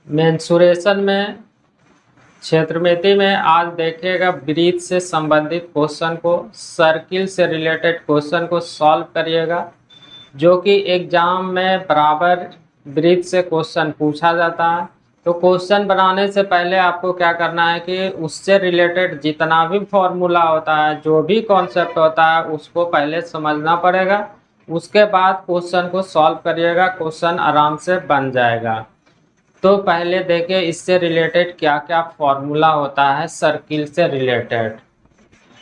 Mensuration में क्षेत्रमिति में आज देखिएगा वृत्त से संबंधित क्वेश्चन को, सर्किल से रिलेटेड क्वेश्चन को सॉल्व करिएगा, जो कि एग्जाम में बराबर वृत्त से क्वेश्चन पूछा जाता है। तो क्वेश्चन बनाने से पहले आपको क्या करना है कि उससे रिलेटेड जितना भी फॉर्मूला होता है, जो भी कॉन्सेप्ट होता है, उसको पहले समझना पड़ेगा। उसके बाद क्वेश्चन को सॉल्व करिएगा, क्वेश्चन आराम से बन जाएगा। तो पहले देखिए इससे रिलेटेड क्या क्या फॉर्मूला होता है सर्किल से रिलेटेड।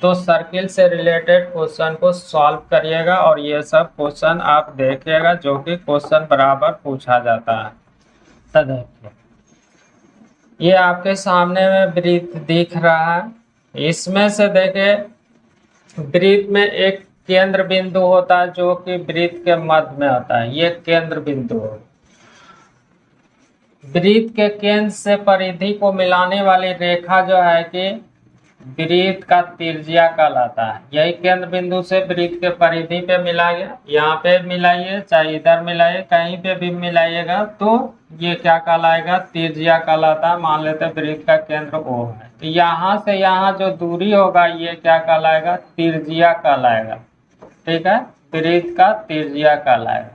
तो सर्किल से रिलेटेड क्वेश्चन को सॉल्व करिएगा और ये सब क्वेश्चन आप देखिएगा जो कि क्वेश्चन बराबर पूछा जाता है। तो देखिए ये आपके सामने में वृत्त दिख रहा है। इसमें से देखिए वृत्त में एक केंद्र बिंदु होता है जो कि वृत्त के मध्य में होता है। ये केंद्र बिंदु है। वृत्त के केंद्र से परिधि को मिलाने वाली रेखा जो है कि वृत्त का त्रिज्या कहलाता है। यही केंद्र बिंदु से वृत्त के परिधि पे मिलाइए, यहाँ पे मिलाइए, चाहे इधर मिलाइए, कहीं पे भी मिलाइएगा तो ये क्या कहलाएगा, त्रिज्या कहलाता है। मान लेते हैं वृत्त का केंद्र O है, तो यहाँ से यहाँ जो दूरी होगा ये क्या कहलाएगा, त्रिज्या कहलाएगा। ठीक है, वृत्त का त्रिज्या कहलाएगा।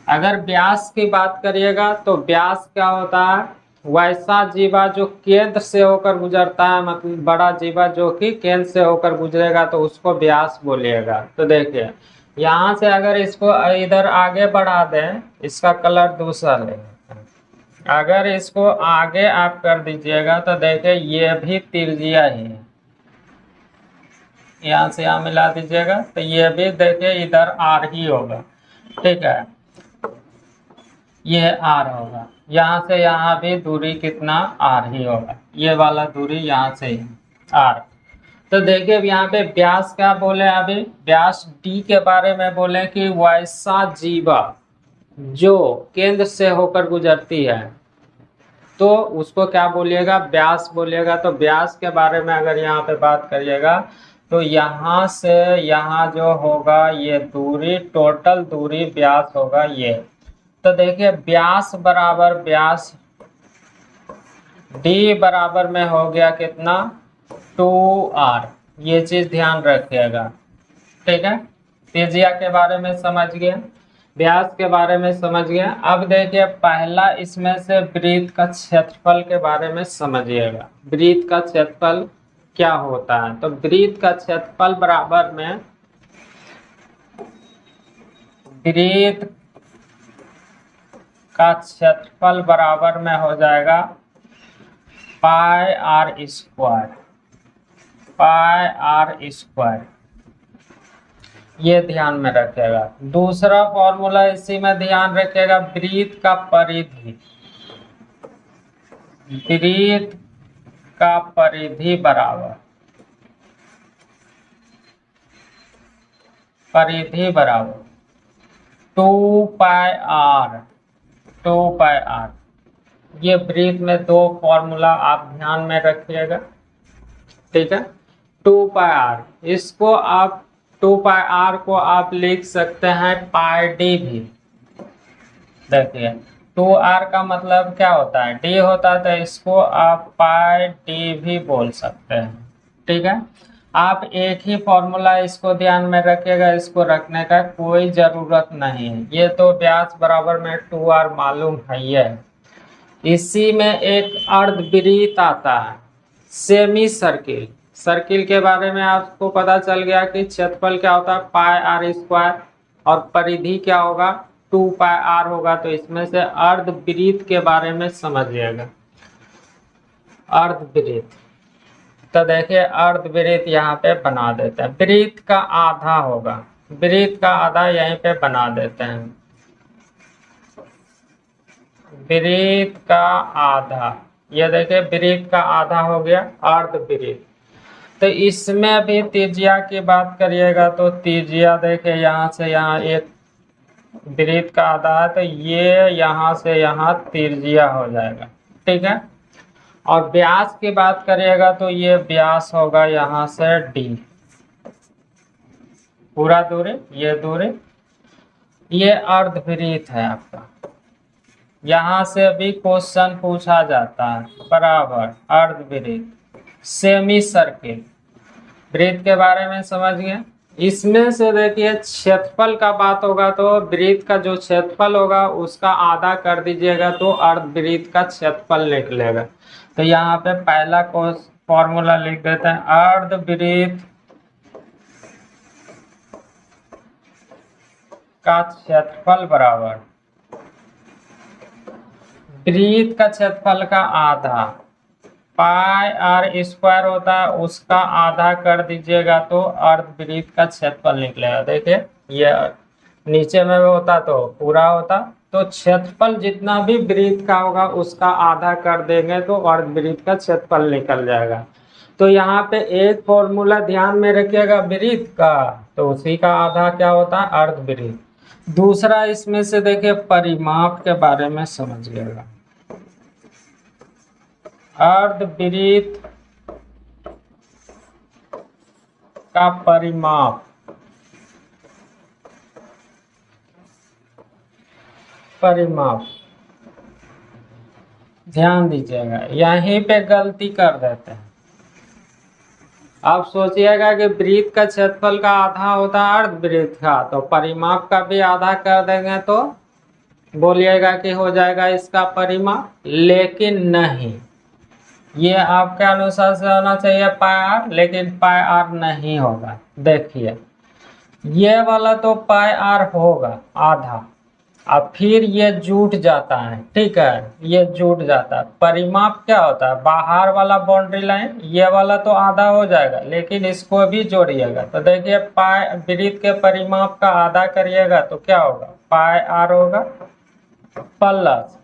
अगर व्यास की बात करिएगा तो व्यास क्या होता है, वैसा जीवा जो केंद्र से होकर गुजरता है, मतलब बड़ा जीवा जो कि केंद्र से होकर गुजरेगा तो उसको व्यास बोलिएगा। तो देखिए यहाँ से अगर इसको इधर आगे बढ़ा दें, इसका कलर दूसरा लेंगे, अगर इसको आगे आप कर दीजिएगा तो देखिए ये भी त्रिज्या ही है। यहाँ से यहाँ मिला दीजिएगा तो ये भी देखिए इधर आर ही होगा। ठीक है, ये आर होगा। यहाँ से यहाँ भी दूरी कितना, आर ही होगा। ये वाला दूरी यहाँ से आर। तो देखिए यहाँ पे व्यास क्या बोले, अभी व्यास डी के बारे में बोले कि वैसा जीवा जो केंद्र से होकर गुजरती है तो उसको क्या बोलिएगा, व्यास बोलिएगा। तो व्यास के बारे में अगर यहाँ पे बात करिएगा तो यहाँ से यहाँ जो होगा ये दूरी, टोटल दूरी व्यास होगा ये। तो देखिए व्यास बराबर व्यास डी बराबर में हो गया कितना, 2r। ये चीज ध्यान रखिएगा। ठीक है, त्रिज्या के बारे में समझ गए, व्यास के बारे में समझ गए। अब देखिए पहला इसमें से वृत्त का क्षेत्रफल के बारे में समझिएगा। वृत्त का क्षेत्रफल क्या होता है, तो वृत्त का क्षेत्रफल बराबर में वृत्त का क्षेत्रफल बराबर में हो जाएगा pi R square, pi R square. ये ध्यान में रखेगा। दूसरा फॉर्मूला इसी में ध्यान रखेगा, वृत्त का परिधि, वृत्त का परिधि बराबर, परिधि बराबर 2 पाई आर, 2 पाई आर। ये वृत्त में दो फॉर्मूला आप ध्यान में रखिएगा। ठीक है, 2 पाई आर, इसको आप 2 पाई आर को आप लिख सकते हैं पाई डी भी। देखिए 2r का मतलब क्या होता है, डी होता है, तो इसको आप पाई डी भी बोल सकते हैं। ठीक है, आप एक ही फॉर्मूला इसको ध्यान में रखिएगा, इसको रखने का कोई जरूरत नहीं है। ये तो व्यास बराबर में 2r मालूम है ही है। इसी में एक अर्धवृत्त आता है, सेमी सर्किल। सर्किल के बारे में आपको पता चल गया कि क्षेत्रफल क्या होता है, पाई आर स्क्वायर, और परिधि क्या होगा, 2 पाई आर होगा। तो इसमें से अर्धवृत्त के बारे में समझिएगा, अर्धवृत्त। तो देखिए अर्धवृत्त यहाँ पे बना देते हैं, वृत्त का आधा होगा, वृत्त का आधा यहीं पे बना देते हैं, वृत्त का आधा। ये देखिए वृत्त का आधा हो गया अर्धवृत्त। तो इसमें भी त्रिज्या की बात करिएगा तो त्रिज्या देखिए यहाँ से यहाँ एक वृत्त का आधा है, तो ये यहाँ से यहाँ त्रिज्या हो जाएगा। ठीक है, और व्यास की बात करिएगा तो ये व्यास होगा यहाँ से डी, पूरा दूरी, ये दूरी, ये अर्धवृत्त है आपका, यहाँ से भी क्वेश्चन पूछा जाता है। बराबर अर्धवृत्त, सेमी सर्किल, वृत्त के बारे में समझ गए। इसमें से देखिए क्षेत्रफल का बात होगा तो वृत्त का जो क्षेत्रफल होगा उसका आधा कर दीजिएगा तो अर्धवृत्त का क्षेत्रफल निकलेगा। तो यहाँ पे पहला फॉर्मूला लिख देते हैं, अर्धवृत्त का क्षेत्रफल बराबर वृत्त का क्षेत्रफल का आधा, पाई आर स्क्वायर होता है उसका आधा कर दीजिएगा तो अर्धवृत्त का क्षेत्रफल निकलेगा। देखिए ये नीचे में होता तो पूरा होता, तो क्षेत्रफल जितना भी वृत्त का होगा उसका आधा कर देंगे तो अर्धवृत्त का क्षेत्रफल निकल जाएगा। तो यहाँ पे एक फॉर्मूला ध्यान में रखिएगा वृत्त का, तो उसी का आधा क्या होता है अर्धवृत्त। दूसरा इसमें से देखिए परिमाप के बारे में समझिएगा। अर्धवृत्त का परिमाप, ध्यान दीजिएगा यहीं पे गलती कर देते हैं। आप सोचिएगा कि वृत्त का क्षेत्रफल का आधा होता है अर्धवृत्त का, तो परिमाप का भी आधा कर देंगे तो बोलिएगा कि हो जाएगा इसका परिमाप, लेकिन नहीं, ये आपके अनुसार से होना चाहिए पाई आर, लेकिन पाई आर नहीं होगा। देखिए ये वाला तो पाई आर होगा आधा, अब फिर ये जुट जाता है, ठीक है, ये जुट जाता है। परिमाप क्या होता है, बाहर वाला बाउंड्री लाइन ये वाला तो आधा हो जाएगा लेकिन इसको भी जोड़िएगा। तो देखिए पाई वृत्त के परिमाप का आधा करिएगा तो क्या होगा पाई आर होगा, प्लस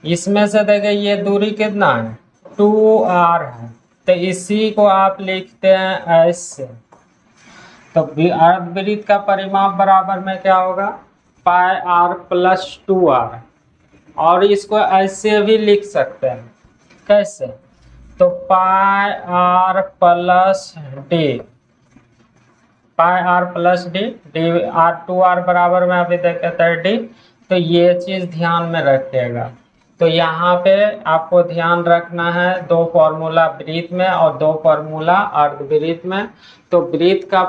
इसमें से देखिए ये दूरी कितना है 2r है, तो इसी को आप लिखते हैं ऐसे। तो अर्धवृत्त का परिमाप बराबर में क्या होगा पाई आर प्लस 2r, और इसको ऐसे भी लिख सकते हैं, कैसे, तो pi R plus D, pi R plus D, D R 2r बराबर में अभी देखते हैं डी। तो ये चीज ध्यान में रखिएगा। तो यहाँ पे आपको ध्यान रखना है दो फॉर्मूला वृत्त में और दो फॉर्मूला अर्धवृत्त में। तो वृत्त का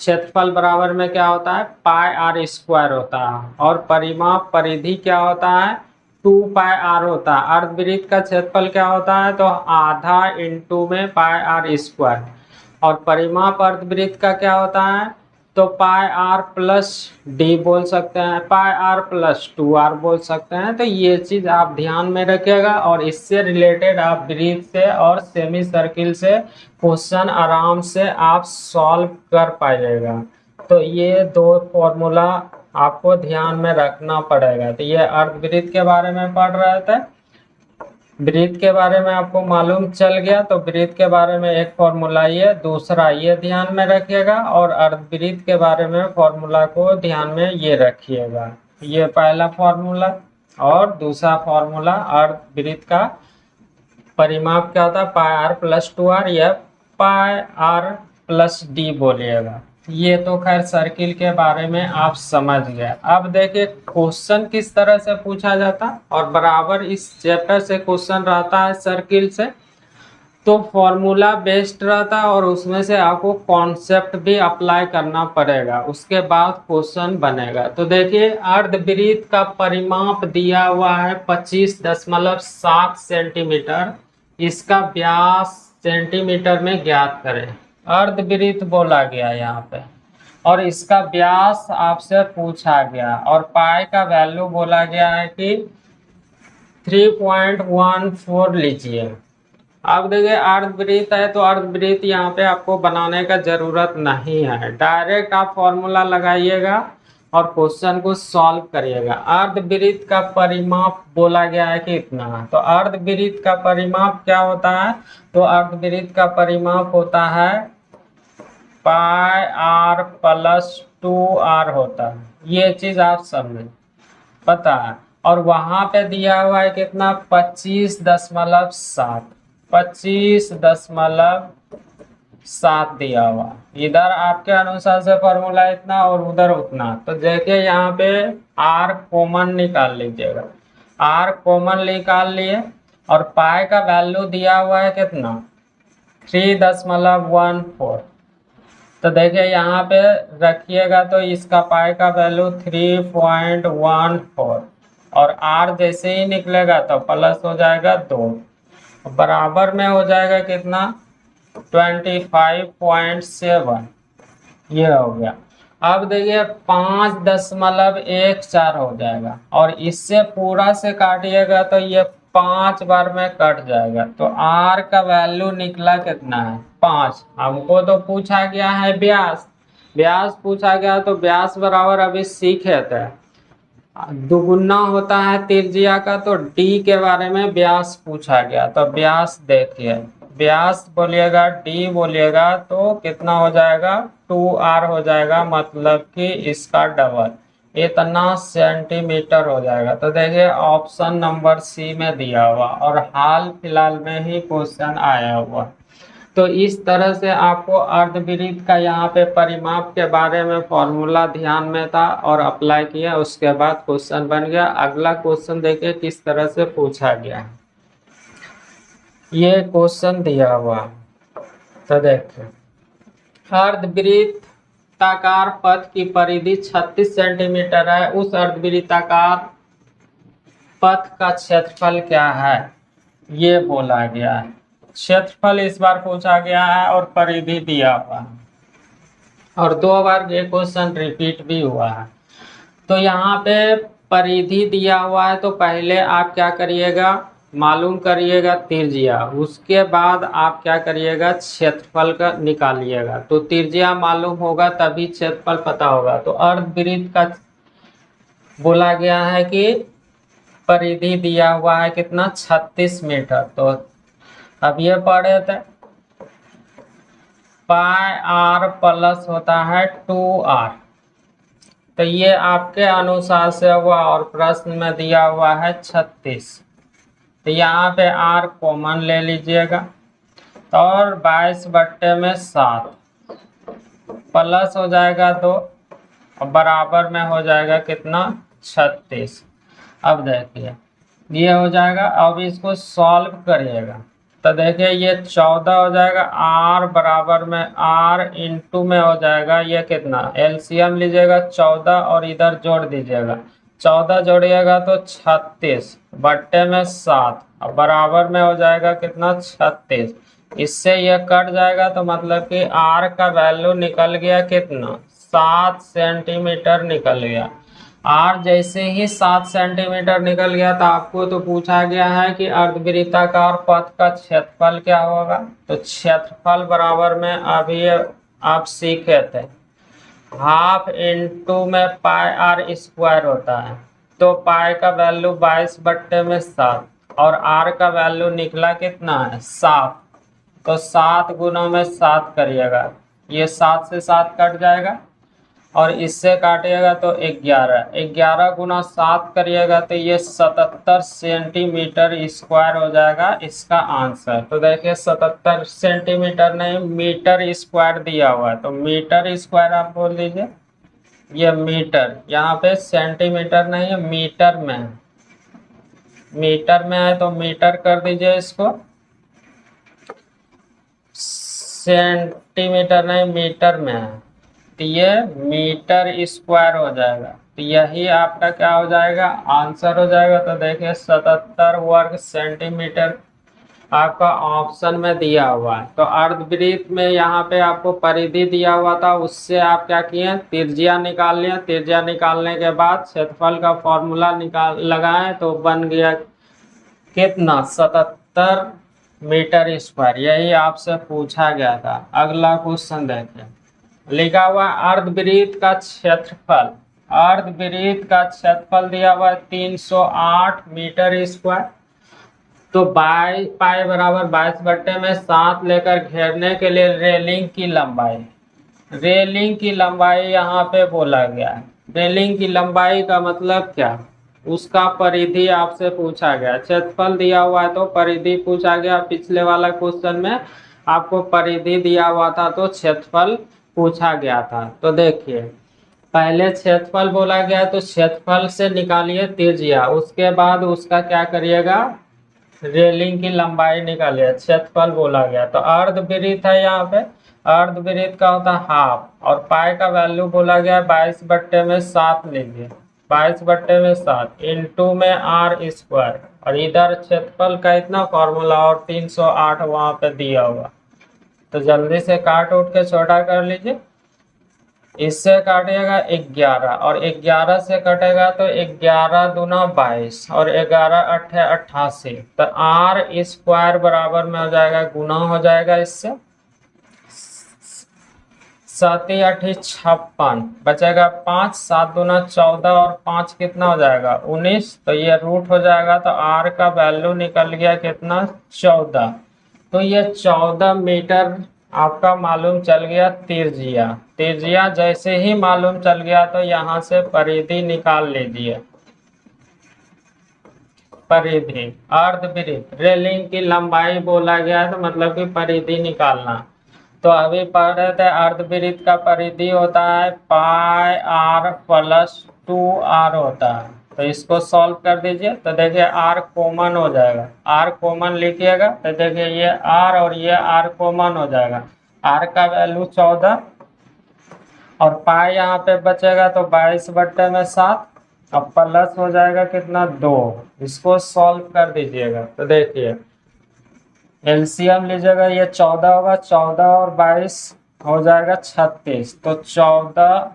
क्षेत्रफल बराबर में क्या होता है पाई आर स्क्वायर होता है, और परिमाप परिधि क्या होता है 2 पाई आर होता है। अर्धवृत्त का क्षेत्रफल क्या होता है तो आधा इंटू में पाई आर स्क्वायर, और परिमाप अर्धवृत्त का क्या होता है तो पाई आर प्लस डी बोल सकते हैं, पाई आर प्लस 2r बोल सकते हैं। तो ये चीज आप ध्यान में रखिएगा, और इससे रिलेटेड आप वृत्त से और सेमी सर्किल से क्वेश्चन आराम से आप सॉल्व कर पाइएगा। तो ये दो फॉर्मूला आपको ध्यान में रखना पड़ेगा। तो ये अर्धवृत्त के बारे में पढ़ रहे थे, वृत्त के बारे में आपको मालूम चल गया, तो वृत्त के बारे में एक फॉर्मूला ये, दूसरा ये ध्यान में रखिएगा, और अर्धवृत्त के बारे में फॉर्मूला को ध्यान में ये रखिएगा। ये पहला फॉर्मूला, और दूसरा फॉर्मूला अर्धवृत्त का परिमाप क्या होता है पाई आर प्लस 2r, या पाई आर प्लस डी बोलिएगा। ये तो खैर सर्किल के बारे में आप समझ गए। अब देखिए क्वेश्चन किस तरह से पूछा जाता, और बराबर इस चैप्टर से क्वेश्चन रहता है सर्किल से, तो फॉर्मूला बेस्ड रहता है और उसमें से आपको कॉन्सेप्ट भी अप्लाई करना पड़ेगा, उसके बाद क्वेश्चन बनेगा। तो देखिए अर्धवृत्त का परिमाप दिया हुआ है 25.7 सेंटीमीटर, इसका व्यास सेंटीमीटर में ज्ञात करें। अर्धवृत्त बोला गया यहाँ पे, और इसका व्यास आपसे पूछा गया, और पाई का वैल्यू बोला गया है कि 3.14 लीजिए। अब देखिए अर्धवृत्त है तो अर्धवृत्त यहाँ पे आपको बनाने का जरूरत नहीं है, डायरेक्ट आप फॉर्मूला लगाइएगा और क्वेश्चन को सॉल्व करिएगा। अर्धवृत्त का परिमाप बोला गया है कि इतना, तो अर्धवृत्त का परिमाप क्या होता है तो अर्धवृत्त का परिमाप होता है पाई आर प्लस 2r होता है। ये चीज आप समझे पता है, और वहां पे दिया हुआ है कितना 25.7, 25.7 दिया हुआ, इधर आपके अनुसार से फॉर्मूला इतना और उधर उतना। तो देखिए यहाँ पे r कॉमन निकाल लीजिएगा, आर कॉमन निकाल लिए और पाई का वैल्यू दिया हुआ है कितना 3.14। तो देखिए यहाँ पे रखिएगा तो इसका पाई का वैल्यू 3.14 और आर जैसे ही निकलेगा तो प्लस हो जाएगा 2, बराबर में हो जाएगा कितना 25.7। ये हो गया। अब देखिए 5.14 हो जाएगा और इससे पूरा से काटिएगा तो ये 5 बार में कट जाएगा। तो आर का वैल्यू निकला कितना है 5। हमको तो पूछा गया है व्यास, व्यास पूछा गया तो व्यास बराबर अभी सीखे थे दुगुना होता है त्रिज्या का, तो डी के बारे में व्यास पूछा गया। तो व्यास देखिए, व्यास बोलिएगा डी बोलिएगा तो कितना हो जाएगा 2r हो जाएगा, मतलब कि इसका डबल इतना सेंटीमीटर हो जाएगा। तो देखिए ऑप्शन नंबर सी में दिया हुआ और हाल फिलहाल में ही क्वेश्चन आया हुआ। तो इस तरह से आपको अर्धवृत्त का यहाँ पे परिमाप के बारे में फॉर्मूला ध्यान में था और अप्लाई किया, उसके बाद क्वेश्चन बन गया। अगला क्वेश्चन देखिए किस तरह से पूछा गया है। ये क्वेश्चन दिया हुआ, तो देखिए अर्धवृत्ताकार पथ की परिधि 36 सेंटीमीटर है, उस अर्धवृत्ताकार पथ का क्षेत्रफल क्या है ये बोला गया है। क्षेत्रफल इस बार पूछा गया है और परिधि दिया हुआ है और 2 बार ये क्वेश्चन रिपीट भी हुआ है। तो यहाँ पे परिधि दिया हुआ है तो पहले आप क्या करिएगा मालूम करिएगा त्रिज्या, उसके बाद आप क्या करिएगा क्षेत्रफल का निकालिएगा। तो त्रिज्या मालूम होगा तभी क्षेत्रफल पता होगा। तो अर्धवृत्त का बोला गया है कि परिधि दिया हुआ है कितना 36 मीटर। तो अब ये पढ़े थे पाई आर प्लस होता है 2r, तो ये आपके अनुसार से हुआ और प्रश्न में दिया हुआ है 36। तो यहाँ पे r कॉमन ले लीजिएगा और 22/7 प्लस हो जाएगा 2 और बराबर में हो जाएगा कितना 36। अब देखिए ये हो जाएगा। अब इसको सॉल्व करिएगा तो देखिए ये 14 हो जाएगा, r बराबर में r इंटू में हो जाएगा ये कितना एलसीएम लीजिएगा 14 और इधर जोड़ दीजिएगा 14 जोड़िएगा तो 36/7 और बराबर में हो जाएगा कितना 36। इससे ये कट जाएगा तो मतलब कि r का वैल्यू निकल गया कितना 7 सेंटीमीटर निकल गया। r जैसे ही 7 सेंटीमीटर निकल गया तो आपको तो पूछा गया है कि अर्धवृत्ताकार पथ का क्षेत्रफल क्या होगा। तो क्षेत्रफल बराबर में अभी आप सीखे थे हाफ इंटू में पाई आर स्क्वायर होता है। तो पाई का वैल्यू 22/7 और r का वैल्यू निकला कितना है 7। तो 7 गुना में 7 करिएगा, ये 7 से 7 कट जाएगा और इससे काटिएगा तो 11, 11 गुना 7 करिएगा तो ये 77 सेंटीमीटर स्क्वायर हो जाएगा इसका आंसर। तो देखिए 77 सेंटीमीटर नहीं मीटर स्क्वायर दिया हुआ है, तो मीटर स्क्वायर आप बोल दीजिए। ये मीटर, यहाँ पे सेंटीमीटर नहीं है मीटर में है, मीटर में है तो मीटर कर दीजिए इसको, सेंटीमीटर नहीं मीटर में है तो ये मीटर स्क्वायर हो जाएगा। तो यही आपका क्या हो जाएगा आंसर हो जाएगा। तो देखिए 77 वर्ग सेंटीमीटर आपका ऑप्शन में दिया हुआ है। तो अर्धवृत्त में यहाँ पे आपको परिधि दिया हुआ था, उससे आप क्या किए त्रिज्या निकाल लिया। त्रिज्या निकालने के बाद क्षेत्रफल का फॉर्मूला लगाएं तो बन गया कितना 77 मीटर स्क्वायर। यही आपसे पूछा गया था। अगला क्वेश्चन देखिए, लिखा हुआ अर्धवृत्त का क्षेत्रफल। अर्धवृत्त का क्षेत्रफल दिया हुआ 308 मीटर स्क्वायर। तो पाई बराबर 22/7 लेकर घेरने के लिए रेलिंग की लंबाई, रेलिंग की लंबाई यहाँ पे बोला गया है। रेलिंग की लंबाई का मतलब क्या, उसका परिधि आपसे पूछा गया। क्षेत्रफल दिया हुआ है तो परिधि पूछा गया। पिछले वाला क्वेश्चन में आपको परिधि दिया हुआ था तो क्षेत्रफल पूछा गया था। तो देखिए पहले क्षेत्रफल बोला गया तो क्षेत्रफल से निकालिए त्रिज्या, उसके बाद उसका क्या करिएगा, रेलिंग की लंबाई निकालिए। क्षेत्रफल बोला गया तो अर्धवृत्त है, यहाँ पे अर्धवृत्त का होता है हाफ, और पाई का वैल्यू बोला गया 22/7 लीजिए, 22/7 इंटू में आर स्क्वायर, और इधर क्षेत्रफल का इतना फॉर्मूला और 308 वहां पे दिया हुआ। तो जल्दी से काट उठ के छोटा कर लीजिए। इससे काटिएगा 11, और 11 से कटेगा तो 11 दूना 22, और 11 अट्ठे 88। तो आर स्क्वायर बराबर में हो जाएगा, गुना हो जाएगा इससे 7 8 56, बचेगा 5, 7 दूना 14, और 5 कितना हो जाएगा 19। तो ये रूट हो जाएगा, तो आर का वैल्यू निकल गया कितना 14। तो ये 14 मीटर आपका मालूम चल गया त्रिज्या। त्रिज्या जैसे ही मालूम चल गया तो यहाँ से परिधि निकाल लीजिए। परिधि अर्धवृत्त, रेलिंग की लंबाई बोला गया है तो मतलब कि परिधि निकालना। तो अभी पढ़ रहे थे अर्धवृत्त का परिधि होता है पाई आर प्लस 2r होता है। तो इसको सॉल्व कर दीजिए, तो देखिए r कॉमन हो जाएगा, r कॉमन लिखिएगा तो देखिए ये r और ये r कॉमन हो जाएगा, r का वैल्यू 14, और पाई यहाँ पे बचेगा तो 22/7, अब प्लस हो जाएगा कितना 2। इसको सॉल्व कर दीजिएगा तो देखिए एलसीएम लीजिएगा, ये 14 होगा, 14 और 22 हो जाएगा 36। तो 14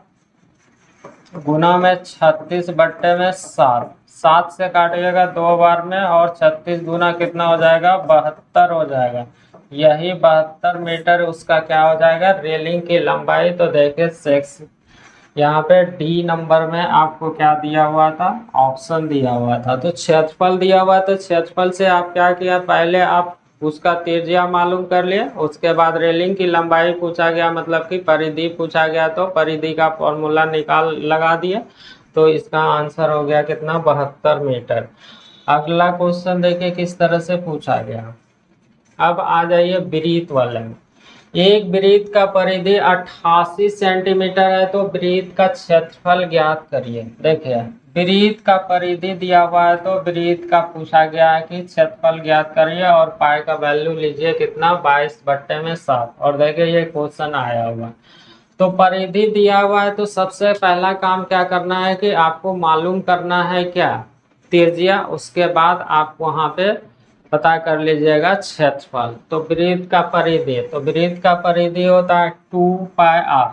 गुना में 36/7, 7 से काटिएगा 2 बार में, और 36 गुना कितना हो जाएगा 72 हो जाएगा। यही 72 मीटर उसका क्या हो जाएगा, रेलिंग की लंबाई। तो देखिए सेक्स यहाँ पे डी नंबर में आपको क्या दिया हुआ था, ऑप्शन दिया हुआ था। तो क्षेत्रफल दिया हुआ, तो क्षेत्रफल से आप क्या किया, पहले आप उसका त्रिज्या मालूम कर लिए, उसके बाद रेलिंग की लंबाई पूछा गया, मतलब कि परिधि पूछा गया, तो परिधि का फॉर्मूला निकाल लगा दिए। तो इसका आंसर हो गया कितना 72 मीटर। अगला क्वेश्चन देखिए किस तरह से पूछा गया। अब आ जाइए वृत्त वाले में। एक वृत्त का परिधि 88 सेंटीमीटर है, तो वृत्त का क्षेत्रफल ज्ञात करिए। देखिए वृत्त का परिधि दिया हुआ है, तो वृत्त का पूछा गया है कि क्षेत्रफल ज्ञात करिए, और पाई का वैल्यू लीजिए कितना 22/7, और देखिए ये क्वेश्चन आया हुआ। तो परिधि दिया हुआ है, तो सबसे पहला काम क्या करना है कि आपको मालूम करना है क्या, त्रिज्या, उसके बाद आप वहां पे पता कर लीजिएगा क्षेत्रफल। तो वृत्त का परिधि, तो वृत्त का परिधि होता है 2πr,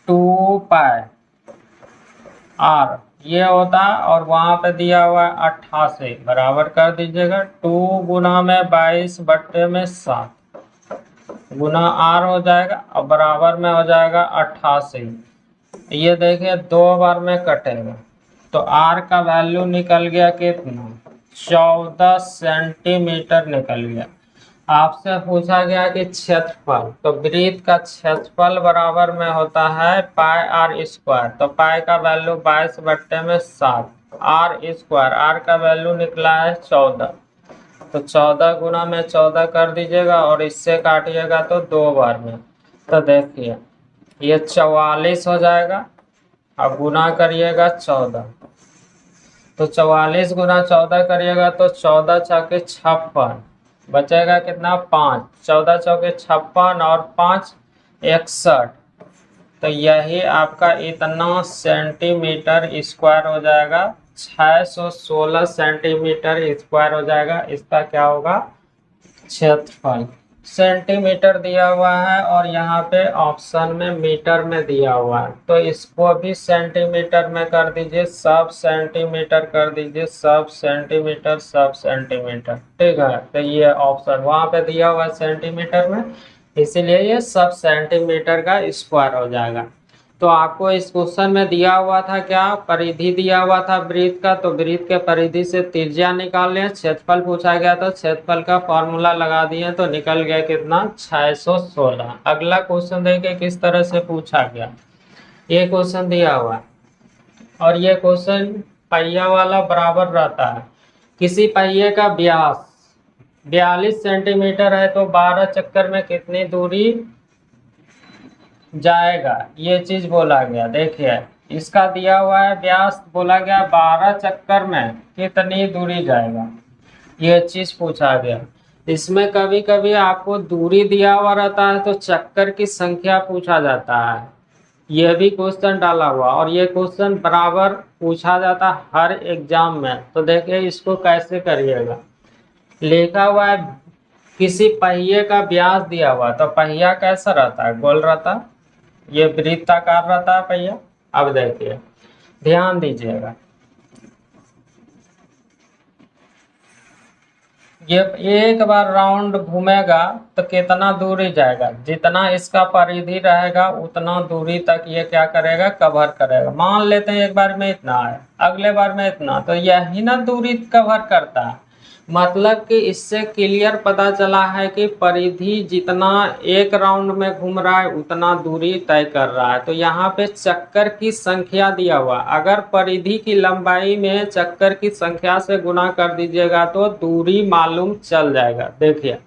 2πr ये होता है, और वहां पे दिया हुआ है 88, बराबर कर दीजिएगा 2 गुना में 22/7 गुना r हो जाएगा, और बराबर में हो जाएगा 88। ये देखिए 2 बार में कटेगा, तो r का वैल्यू निकल गया कितना 14 सेंटीमीटर निकल गया। आपसे पूछा गया कि क्षेत्रफल, तो वृत्त का क्षेत्रफल बराबर में होता है पाई आर स्क्वायर। तो पाई का वैल्यू 22/7, आर स्क्वायर, आर का वैल्यू निकला है 14। तो 14 गुना में 14 कर दीजिएगा, और इससे काटिएगा तो 2 बार में। तो देखिए ये 44 हो जाएगा, अब गुना करिएगा 14, तो 44 गुना 14 करिएगा तो 14 चौके 56, बचेगा कितना 5, 14 चौके 56 और 5 61। तो यही आपका इतना सेंटीमीटर स्क्वायर हो जाएगा, 616 सेंटीमीटर स्क्वायर हो जाएगा। इसका क्या होगा क्षेत्रफल। सेंटीमीटर दिया हुआ है, और यहाँ पे ऑप्शन में मीटर में दिया हुआ है, तो इसको भी सेंटीमीटर में कर दीजिए, सब सेंटीमीटर कर दीजिए, सब सेंटीमीटर, सब सेंटीमीटर, ठीक है। तो ये ऑप्शन वहाँ पे दिया हुआ है सेंटीमीटर में, इसीलिए ये सब सेंटीमीटर का स्क्वायर हो जाएगा। तो आपको इस क्वेश्चन में दिया हुआ था क्या, परिधि दिया हुआ था वृत्त का, तो वृत्त के परिधि से त्रिज्या निकाल लें। क्षेत्रफल पूछा गया तो क्षेत्रफल का फॉर्मूला लगा दिए, तो निकल गया कितना 616। अगला क्वेश्चन देखिए किस तरह से पूछा गया। ये क्वेश्चन दिया हुआ है, और ये क्वेश्चन पहिया वाला बराबर रहता है। किसी पहिए का व्यास 42 सेंटीमीटर है, तो 12 चक्कर में कितनी दूरी जाएगा, ये चीज बोला गया। देखिए इसका दिया हुआ है व्यास, बोला गया 12 चक्कर में कितनी दूरी जाएगा, ये चीज पूछा गया। इसमें कभी कभी आपको दूरी दिया हुआ रहता है तो चक्कर की संख्या पूछा जाता है, यह भी क्वेश्चन डाला हुआ, और ये क्वेश्चन बराबर पूछा जाता है हर एग्जाम में। तो देखिए इसको कैसे करिएगा। लिखा हुआ है किसी पहिए का व्यास दिया हुआ, तो पहिया कैसा रहता है, गोल रहता है, ये वृत्ताकार रहता है पहिया। अब देखिए ध्यान दीजिएगा, ये एक बार राउंड घूमेगा तो कितना दूरी जाएगा, जितना इसका परिधि रहेगा उतना दूरी तक ये क्या करेगा, कवर करेगा। मान लेते हैं एक बार में इतना है, अगले बार में इतना, तो यही ना दूरी कवर करता है। मतलब कि इससे क्लियर पता चला है कि परिधि जितना एक राउंड में घूम रहा है उतना दूरी तय कर रहा है। तो यहाँ पे चक्कर की संख्या दिया हुआ, अगर परिधि की लंबाई में चक्कर की संख्या से गुना कर दीजिएगा तो दूरी मालूम चल जाएगा। देखिए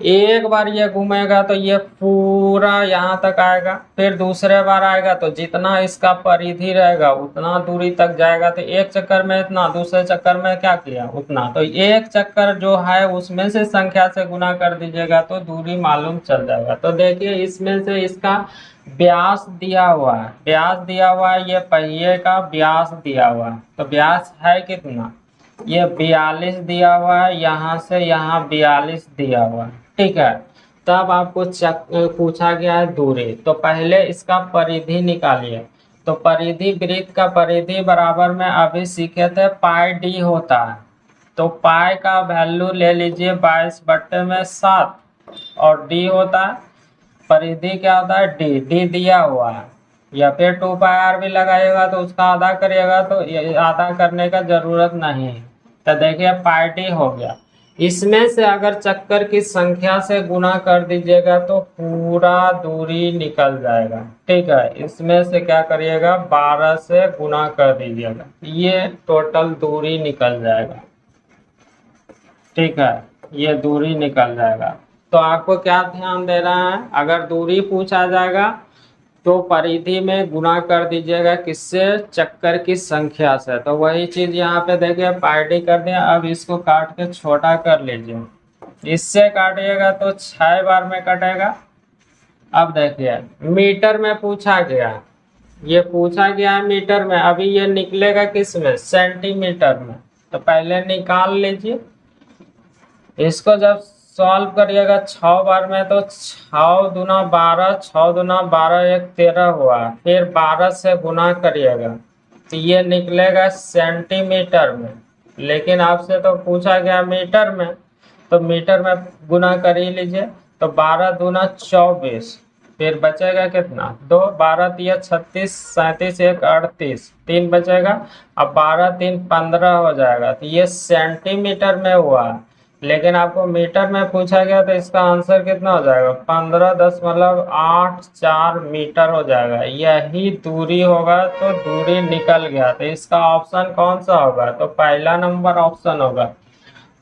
एक बार ये घूमेगा तो ये पूरा यहाँ तक आएगा, फिर दूसरे बार आएगा तो जितना इसका परिधि रहेगा उतना दूरी तक जाएगा। तो एक चक्कर में इतना, दूसरे चक्कर में क्या किया उतना, तो एक चक्कर जो है उसमें से संख्या से गुना कर दीजिएगा तो दूरी मालूम चल जाएगा। तो देखिए इसमें से इसका व्यास दिया हुआ है, व्यास दिया हुआ है, ये पहिए का व्यास दिया हुआ है, तो व्यास है कितना, ये 42 दिया हुआ है, यहाँ से यहाँ 42 दिया हुआ है, ठीक है। तब आपको पूछा गया है दूरी, तो पहले इसका परिधि निकालिए। तो परिधि, वृत्त का परिधि बराबर में अभी सीखे थे पाई डी होता है, तो पाई का वैल्यू ले लीजिए 22/7, और डी होता है, परिधि क्या होता है डी, डी दिया हुआ है, या फिर 2πr भी लगाइएगा तो उसका आधा करिएगा, तो आधा करने का जरूरत नहीं है। तो देखिए पाई हो गया। इसमें से अगर चक्कर की संख्या से गुना कर दीजिएगा तो पूरा दूरी निकल जाएगा, ठीक है। इसमें से क्या करिएगा 12 से गुना कर दीजिएगा, ये टोटल दूरी निकल जाएगा, ठीक है, ये दूरी निकल जाएगा। तो आपको क्या ध्यान देना है, अगर दूरी पूछा जाएगा तो परिधि में गुना कर दीजिएगा किससे, चक्कर की संख्या से। तो वही चीज यहाँ पे देखिए पार्टी कर दिया। अब इसको काट के छोटा कर लीजिए, इससे काटिएगा तो 6 बार में कटेगा। अब देखिए मीटर में पूछा गया, ये पूछा गया है मीटर में, अभी ये निकलेगा किस में, सेंटीमीटर में। तो पहले निकाल लीजिए इसको, जब सॉल्व करिएगा 6 बार में तो 6 दूना 12, 6 दूना 12, 1 13 हुआ, फिर 12 से गुना करिएगा तो ये निकलेगा सेंटीमीटर में। लेकिन आपसे तो पूछा गया मीटर में, तो मीटर में गुना कर ही लीजिए। तो 12 दूना 24, फिर बचेगा कितना 2, 12 तिया 36, 37 1 38, 3 बचेगा। अब 12 3 15 हो जाएगा, तो ये सेंटीमीटर में हुआ। लेकिन आपको मीटर में पूछा गया तो इसका आंसर कितना हो जाएगा, 15.84 मीटर हो जाएगा। यही दूरी होगा, तो दूरी निकल गया। तो इसका ऑप्शन कौन सा होगा, तो पहला नंबर ऑप्शन होगा।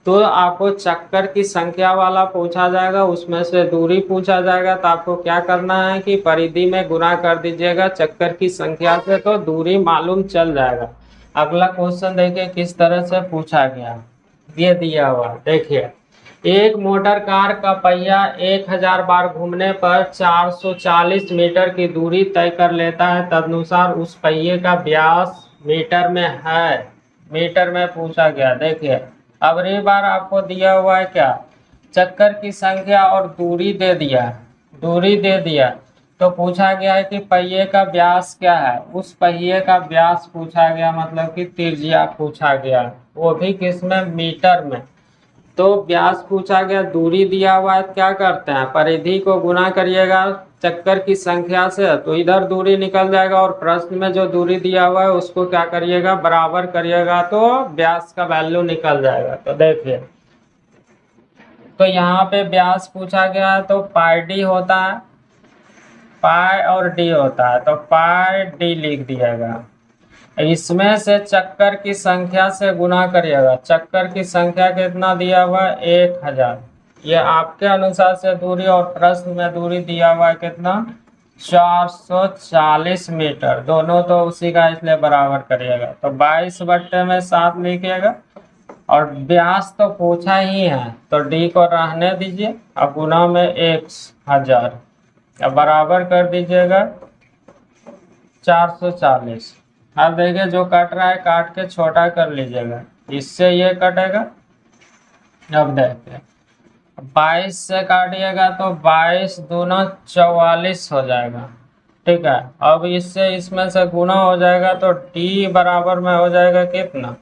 तो आपको चक्कर की संख्या वाला पूछा जाएगा, उसमें से दूरी पूछा जाएगा, तो आपको क्या करना है कि परिधि में गुना कर दीजिएगा चक्कर की संख्या से, तो दूरी मालूम चल जाएगा। अगला क्वेश्चन देखिए किस तरह से पूछा गया, ये दिया हुआ देखिए, एक मोटर कार का पहिया 1000 बार घूमने पर 440 मीटर की दूरी तय कर लेता है, तदनुसार उस पहिए का व्यास मीटर में है, मीटर में पूछा गया। देखिए अब रे बार आपको दिया हुआ है क्या, चक्कर की संख्या और दूरी दे दिया, दूरी दे दिया, तो पूछा गया है कि पहिए का व्यास क्या है, उस पहिए का व्यास पूछा गया, मतलब कि त्रिज्या पूछा गया, वो भी किसमें, मीटर में। तो व्यास पूछा गया, दूरी दिया हुआ है, क्या करते हैं परिधि को गुना करिएगा चक्कर की संख्या से, तो इधर दूरी निकल जाएगा, और प्रश्न में जो दूरी दिया हुआ है उसको क्या करिएगा बराबर करिएगा, तो व्यास का वैल्यू निकल जाएगा। तो देखिए तो यहाँ पे व्यास पूछा गया है, तो पाई डी होता है, पाई और डी होता है, तो पाई डी लिख दिएगा। इसमें से चक्कर की संख्या से गुना करिएगा, चक्कर की संख्या कितना दिया हुआ है 1000, ये आपके अनुसार से दूरी, और प्रश्न में दूरी दिया हुआ है कितना 440 मीटर, दोनों तो उसी का इसलिए बराबर करिएगा। तो 22/7 लिखिएगा। और व्यास तो पूछा ही है तो डी को रहने दीजिए। अब गुना में 1000, अब बराबर कर दीजिएगा 440। अब देखिए जो कट रहा है काट के छोटा कर लीजिएगा, इससे ये कटेगा। अब देखिए 22 से काटिएगा तो 22 दूना 44 हो जाएगा। ठीक है, अब इससे इसमें से गुना हो जाएगा तो डी बराबर में हो जाएगा कितना,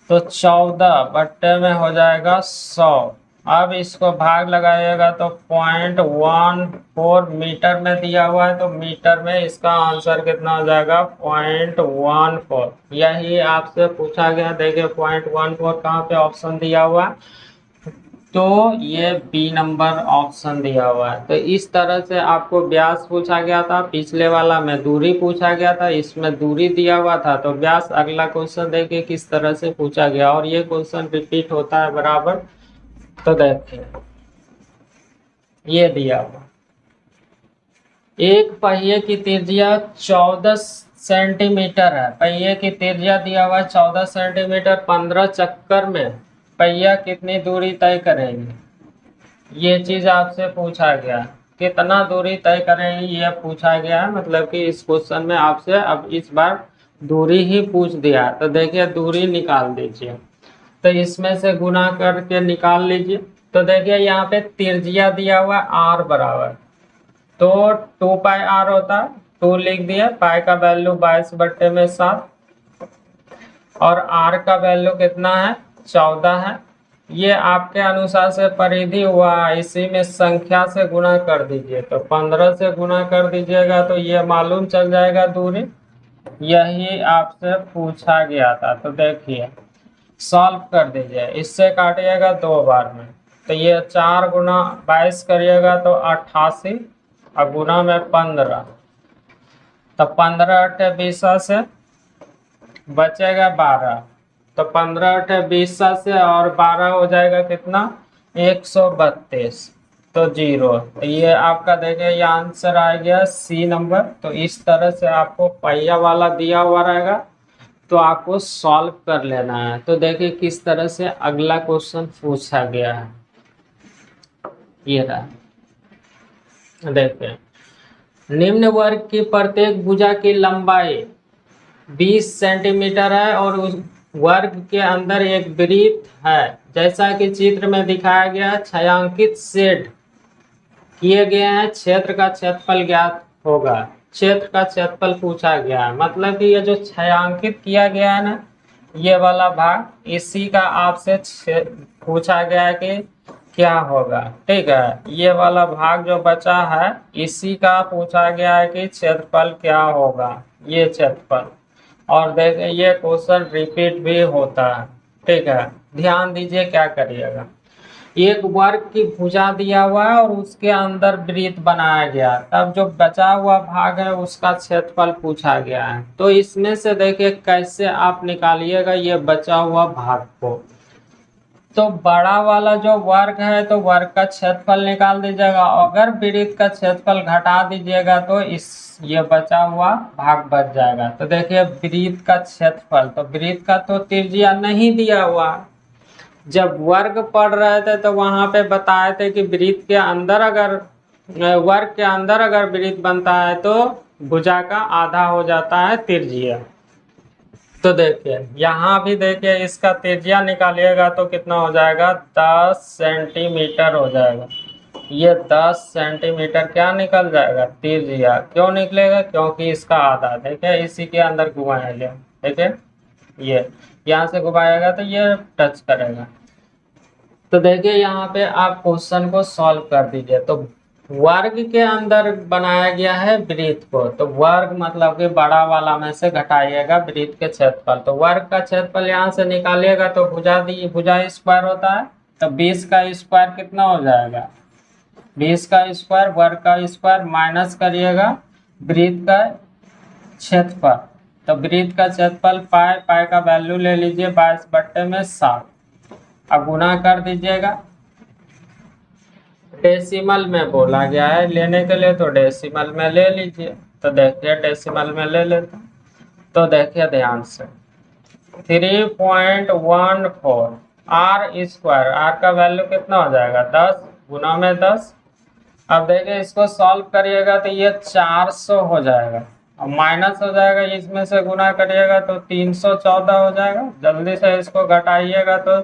तो 14 में हो जाएगा 100। अब इसको भाग लगाइएगा तो 0.14 मीटर में दिया हुआ है, तो मीटर में इसका आंसर कितना हो जाएगा 0.14। यही आपसे पूछा गया। देखिए 0.14 कहाँ पे ऑप्शन दिया हुआ है, तो ये बी नंबर ऑप्शन दिया हुआ है। तो इस तरह से आपको व्यास पूछा गया था, पिछले वाला में दूरी पूछा गया था, इसमें दूरी दिया हुआ था तो व्यास। अगला क्वेश्चन देखिए किस तरह से पूछा गया, और ये क्वेश्चन रिपीट होता है बराबर। तो देखिए ये दिया हुआ, एक पहिए की त्रिज्या 14 सेंटीमीटर है। पहिए की त्रिज्या दिया हुआ है 14 सेंटीमीटर। 15 चक्कर में पहिया कितनी दूरी तय करेगी, ये चीज आपसे पूछा गया। कितना दूरी तय करेंगे ये पूछा गया है, मतलब कि इस क्वेश्चन में आपसे अब इस बार दूरी ही पूछ दिया। तो देखिए दूरी निकाल दीजिए, तो इसमें से गुना करके निकाल लीजिए। तो देखिए यहाँ पे त्रिज्या दिया हुआ आर बराबर, तो 2πr होता है, 2 लिख दिया। पाई का वैल्यू 22/7 और आर का वैल्यू कितना है 14 है। ये आपके अनुसार से परिधि हुआ, इसी में संख्या से गुना कर दीजिए। तो 15 से गुना कर दीजिएगा तो ये मालूम चल जाएगा दूरी। यही आपसे पूछा गया था। तो देखिए सॉल्व कर दीजिए, इससे काटिएगा 2 बार में। तो ये 4 गुना 22 करिएगा तो 88 और गुना में 15, तो 15 8 20 से बचेगा 12। तो 15 8 20 से और 12 हो जाएगा कितना 132, तो 0। तो ये आपका देखिए ये आंसर आ गया सी नंबर। तो इस तरह से आपको पहिया वाला दिया हुआ रहेगा तो आपको सॉल्व कर लेना है। तो देखिए किस तरह से अगला क्वेश्चन पूछा गया है, ये रहा। देखिए निम्न वर्ग की प्रत्येक भुजा की लंबाई 20 सेंटीमीटर है और उस वर्ग के अंदर एक वृत्त है, जैसा कि चित्र में दिखाया गया। छायांकित शेड किए गए हैं, क्षेत्र का क्षेत्रफल ज्ञात होगा। क्षेत्र का क्षेत्रफल पूछा गया है, मतलब कि ये जो छायांकित किया गया है ना ये वाला भाग, इसी का आपसे पूछा गया है कि क्या होगा। ठीक है, ये वाला भाग जो बचा है इसी का पूछा गया है कि क्षेत्रफल क्या होगा, ये क्षेत्रफल। और देखिए ये क्वेश्चन रिपीट भी होता है। ठीक है, ध्यान दीजिए क्या करिएगा। एक वर्ग की भुजा दिया हुआ है और उसके अंदर वृत्त बनाया गया, तब जो बचा हुआ भाग है उसका क्षेत्रफल पूछा गया है। तो इसमें से देखिए कैसे आप निकालिएगा ये बचा हुआ भाग को। तो बड़ा वाला जो वर्ग है तो वर्ग का क्षेत्रफल निकाल दीजिएगा। अगर वृत्त का क्षेत्रफल घटा दीजिएगा तो इस ये बचा हुआ भाग बच जाएगा। तो देखिए वृत्त का क्षेत्रफल, तो वृत्त का तो त्रिज्या नहीं दिया हुआ। जब वर्ग पढ़ रहे थे तो वहां पे बताए थे कि वृत्त के अंदर अगर वर्ग के अंदर अगर वृत्त बनता है तो भुजा का आधा हो जाता है त्रिज्या। तो देखिए यहाँ भी देखिए इसका त्रिज्या निकालिएगा तो कितना हो जाएगा 10 सेंटीमीटर हो जाएगा। ये 10 सेंटीमीटर क्या निकल जाएगा त्रिज्या। क्यों निकलेगा, क्योंकि इसका आधा देखिए इसी के अंदर घुमाएगा। देखिए ये यहाँ से घुमाएगा तो ये टच करेगा। तो देखिए यहाँ पे आप क्वेश्चन को सॉल्व कर दीजिए। तो वर्ग के अंदर बनाया गया है वृत्त को, तो वर्ग मतलब कि बड़ा वाला में से घटाइएगा वृत्त के क्षेत्रफल। तो वर्ग का क्षेत्रफल यहाँ से निकालिएगा तो भुजा स्क्वायर होता है। तो 20 का स्क्वायर कितना हो जाएगा 20 का स्क्वायर, वर्ग का स्क्वायर माइनस करिएगा वृत्त का क्षेत्रफल। तो वृत्त का क्षेत्रफल पाई का वैल्यू ले लीजिए 22/7। अब गुना कर दीजिएगा डेसिमल में बोला गया है लेने के लिए, तो डेसिमल में ले लीजिए। तो देखिए डेसिमल में ले लेते हैं। तो देखिए ध्यान से 3.14 आर स्क्वायर, आर का वैल्यू कितना हो जाएगा 10 गुना में 10। अब देखिए इसको सॉल्व करिएगा तो ये 400 हो जाएगा, और माइनस हो जाएगा, इसमें से गुना करिएगा तो 314 हो जाएगा। जल्दी से इसको घटाइएगा तो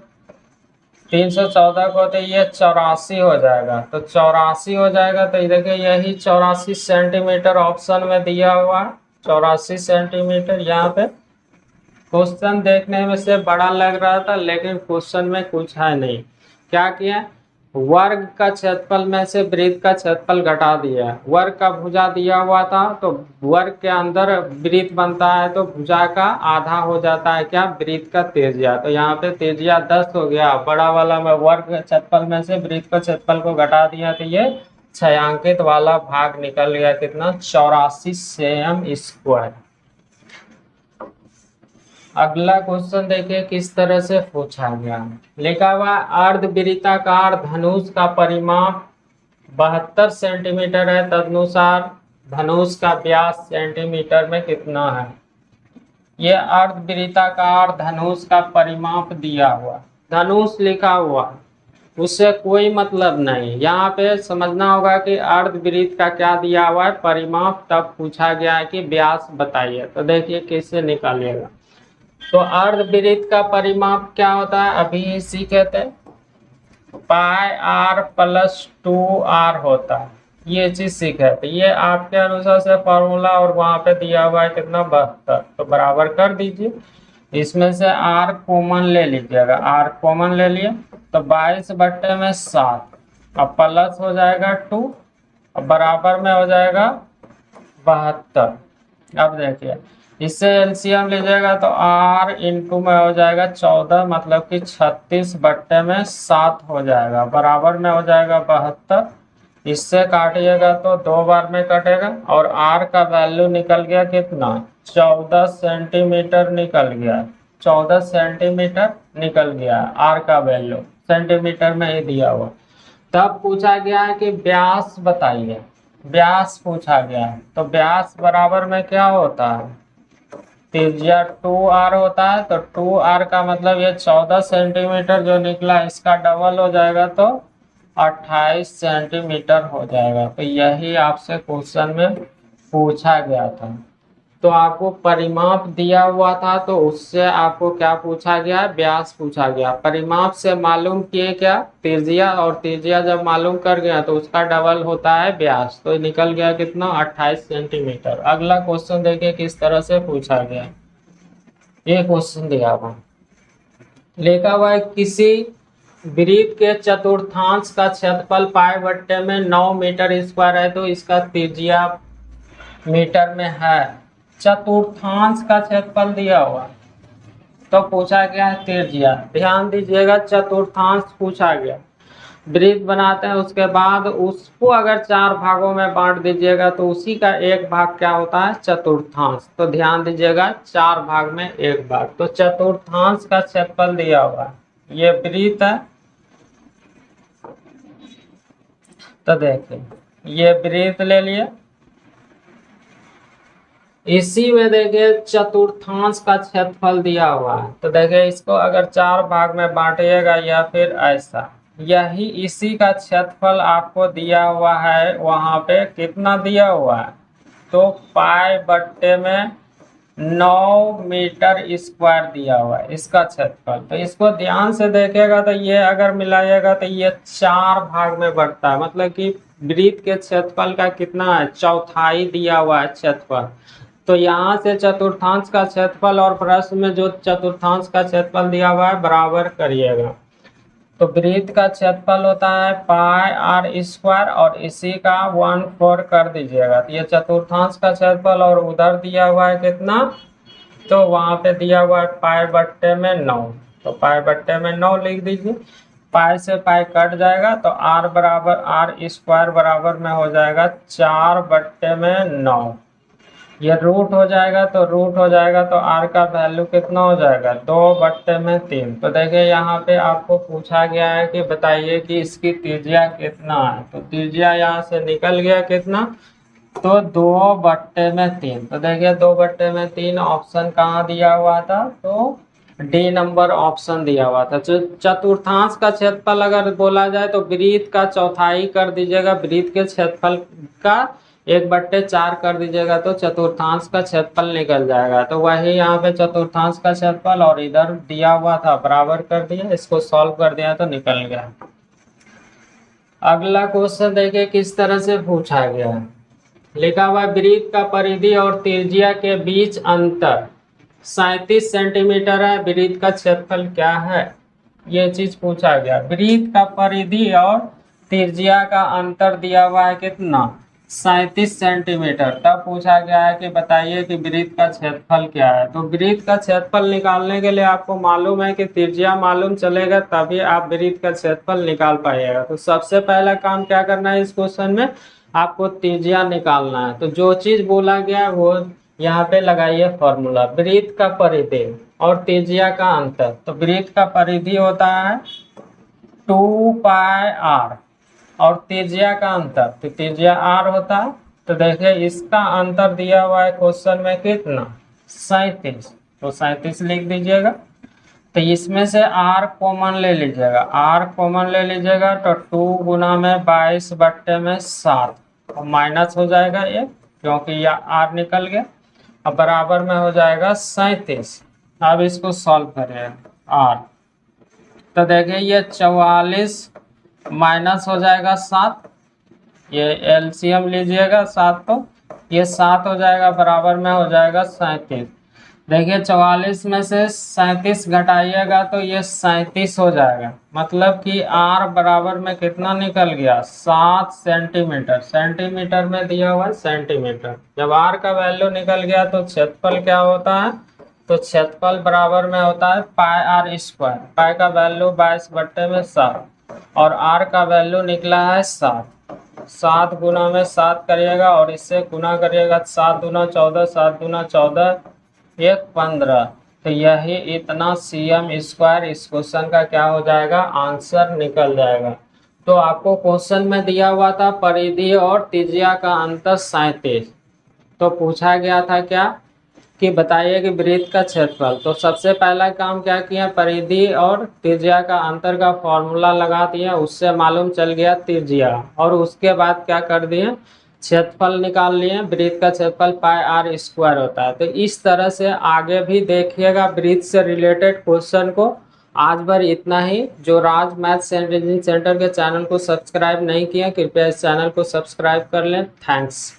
314 को तो ये 84 हो जाएगा। तो 84 हो जाएगा, तो देखिए यही 84 सेंटीमीटर ऑप्शन में दिया हुआ है। 84 सेंटीमीटर यहाँ पे क्वेश्चन देखने में से बड़ा लग रहा था, लेकिन क्वेश्चन में कुछ है नहीं। क्या किया, वर्ग का क्षेत्रफल में से वृत्त का क्षेत्रफल घटा दिया। वर्ग का भुजा दिया हुआ था, तो वर्ग के अंदर वृत्त बनता है, तो भुजा का आधा हो जाता है क्या, वृत्त का त्रिज्या। तो यहाँ पे त्रिज्या 10 हो गया, बड़ा वाला में वर्ग के क्षेत्रफल में से वृत्त का क्षेत्रफल को घटा दिया, तो ये छायांकित वाला भाग निकल गया कितना, 84 सेम स्क्वायर। अगला क्वेश्चन देखिए किस तरह से पूछा गया। लिखा हुआ अर्धवृत्ताकार धनुष का परिमाप 72 सेंटीमीटर है, तदनुसार धनुष का व्यास सेंटीमीटर में कितना है। ये अर्धवृत्ताकार धनुष का परिमाप दिया हुआ, धनुष लिखा हुआ, उससे कोई मतलब नहीं। यहाँ पे समझना होगा कि अर्धवृत्त का क्या दिया हुआ है, परिमाप, तब पूछा गया है कि व्यास बताइए। तो देखिए कैसे निकालिएगा। तो अर्धवृत्त का परिमाप क्या होता है, अभी ही सीखे थे, पाई आर प्लस 2r होता है, ये चीज सीखे थे। ये आपके अनुसार से फॉर्मूला, और वहां पे दिया हुआ है कितना 72, तो बराबर कर दीजिए। इसमें से r कॉमन ले लीजिएगा, r कॉमन ले लिए तो 22/7, अब प्लस हो जाएगा 2, और बराबर में हो जाएगा 72। अब देखिए इससे एलसीएम लीजिएगा तो r इंटू में हो जाएगा 14, मतलब कि 36/7 हो जाएगा, बराबर में हो जाएगा 72। इससे काटिएगा तो 2 बार में कटेगा, और r का वैल्यू निकल गया कितना, 14 सेंटीमीटर निकल गया, 14 सेंटीमीटर निकल गया r का वैल्यू, सेंटीमीटर में ही दिया हुआ। तब पूछा गया है कि व्यास बताइए, व्यास पूछा गया है। तो व्यास बराबर में क्या होता है, त्रिज्या 2r होता है, तो 2r का मतलब ये 14 सेंटीमीटर जो निकला, इसका डबल हो जाएगा तो 28 सेंटीमीटर हो जाएगा। तो यही आपसे क्वेश्चन में पूछा गया था। तो आपको परिमाप दिया हुआ था, तो उससे आपको क्या पूछा गया, व्यास पूछा गया। परिमाप से मालूम किए क्या, त्रिज्या, और त्रिज्या जब मालूम कर गया तो उसका डबल होता है व्यास। तो निकल गया कितना, 28 सेंटीमीटर। अगला क्वेश्चन देखिए किस तरह से पूछा गया। ये क्वेश्चन दिया हुआ, लिखा हुआ है किसी वृत्त के चतुर्थांश का क्षेत्रफल पाई में 9 मीटर स्क्वायर है, तो इसका त्रिज्या मीटर में है। चतुर्थांश का क्षेत्रफल दिया हुआ, तो पूछा गया है त्रिज्या। ध्यान दीजिएगा, चतुर्थांश पूछा गया, वृत्त बनाते हैं, उसके बाद उसको अगर 4 भागों में बांट दीजिएगा तो उसी का एक भाग क्या होता है, चतुर्थांश। तो ध्यान दीजिएगा, 4 भाग में एक भाग। तो चतुर्थांश का क्षेत्रफल दिया हुआ है, ये वृत्त है। तो देखिए ये वृत्त ले लिए, इसी में देखिए चतुर्थांश का क्षेत्रफल दिया हुआ है। तो देखिए इसको अगर 4 भाग में बांटिएगा या फिर ऐसा, यही इसी का क्षेत्रफल आपको दिया हुआ है। वहां पे कितना दिया हुआ है, तो पाई में 9 मीटर स्क्वायर दिया हुआ है इसका क्षेत्रफल। तो इसको ध्यान से देखेगा तो ये अगर मिलाइएगा तो ये 4 भाग में बढ़ता है, मतलब कि वृत्त के क्षेत्रफल का कितना है, चौथाई दिया हुआ है क्षेत्रफल। तो यहाँ से चतुर्थांश का क्षेत्रफल और प्रश्न में जो चतुर्थांश का क्षेत्रफल दिया हुआ है बराबर करिएगा। तो वृत्त का क्षेत्रफल होता है पाई आर स्क्वायर, और इसी का 1/4 कर दीजिएगा। तो ये चतुर्थांश का क्षेत्रफल, और उधर दिया हुआ है कितना, तो वहां पे दिया हुआ है पाई में 9, तो पाई में 9 लिख दीजिए। पाई से पाई कट जाएगा तो आर बराबर आर स्क्वायर बराबर में हो जाएगा 4/9। ये रूट हो जाएगा तो रूट हो जाएगा, तो आर का वैल्यू कितना हो जाएगा 2/3। तो देखिए यहाँ पे आपको पूछा गया है कि बताइए कि इसकी त्रिज्या कितना है। तो त्रिज्या यहाँ से निकल गया कितना, तो 2/3। तो देखिए 2/3 ऑप्शन कहाँ दिया हुआ था, तो डी नंबर ऑप्शन दिया हुआ था। चतुर्थांश का क्षेत्रफल अगर बोला जाए तो वृत्त का चौथाई कर दीजिएगा, वृत्त के क्षेत्रफल का 1/4 कर दीजिएगा, तो चतुर्थांश का क्षेत्रफल निकल जाएगा। तो वही यहाँ पे चतुर्थांश का क्षेत्रफल और इधर दिया हुआ था बराबर कर दिया, इसको सॉल्व कर दिया तो निकल गया। अगला क्वेश्चन देखिए किस तरह से पूछा गया है। लिखा हुआ वृत्त का परिधि और त्रिज्या के बीच अंतर 37 सेंटीमीटर है, वृत्त का क्षेत्रफल क्या है, ये चीज पूछा गया। वृत्त का परिधि और त्रिज्या का अंतर दिया हुआ है कितना 37 सेंटीमीटर। तब पूछा गया है कि बताइए कि वृत्त का क्षेत्रफल क्या है। तो वृत्त का क्षेत्रफल निकालने के लिए आपको मालूम है कि त्रिज्या मालूम चलेगा, तभी आप वृत्त का क्षेत्रफल निकाल पाइएगा। तो सबसे पहला काम क्या करना है इस क्वेश्चन में, आपको त्रिज्या निकालना है। तो जो चीज बोला गया वो यहाँ पे लगाइए फॉर्मूला, वृत्त का परिधि और त्रिज्या का अंतर। तो वृत्त का परिधि होता है 2πr और त्रिज्या का अंतर, तो त्रिज्या r होता है। तो देखिए इसका अंतर दिया हुआ है क्वेश्चन में कितना 37, तो 37 लिख दीजिएगा। तो इसमें से r कॉमन ले लीजिएगा, r कॉमन ले लीजिएगा, तो 2 गुना में 22/7 और माइनस हो जाएगा ये, क्योंकि यह r निकल गया। अब बराबर में हो जाएगा 37। अब इसको सॉल्व करें r, तो देखिए ये 44 माइनस हो जाएगा 7, ये एलसीएम लीजिएगा 7, तो ये 7 हो जाएगा, बराबर में हो जाएगा 37। देखिए 44 में से 37 घटाइएगा तो ये 37 हो जाएगा, मतलब कि r बराबर में कितना निकल गया 7 सेंटीमीटर। सेंटीमीटर में दिया हुआ है सेंटीमीटर। जब r का वैल्यू निकल गया तो क्षेत्रफल क्या होता है, तो क्षेत्रफल बराबर में होता है πr²। पाई का वैल्यू 22/7 और r का वैल्यू निकला है 7। 7 गुना में 7 करिएगा और इससे गुना करिएगा, 7 दूना 14, 7 दूना 14, 1 15। तो यही इतना cm²। इस क्वेश्चन का क्या हो जाएगा, आंसर निकल जाएगा। तो आपको क्वेश्चन में दिया हुआ था परिधि और त्रिज्या का अंतर 37। तो पूछा गया था क्या कि बताइए कि वृत्त का क्षेत्रफल। तो सबसे पहला काम क्या किया, परिधि और त्रिज्या का अंतर का फॉर्मूला लगा दिया, उससे मालूम चल गया त्रिज्या। और उसके बाद क्या कर दिए, क्षेत्रफल निकाल लिए। वृत्त का क्षेत्रफल πr² होता है। तो इस तरह से आगे भी देखिएगा वृत्त से रिलेटेड क्वेश्चन को। आज भर इतना ही। जो राज मैथ्स एंड रीजनिंग सेंटर के चैनल को सब्सक्राइब नहीं किया, कृपया इस चैनल को सब्सक्राइब कर लें। थैंक्स।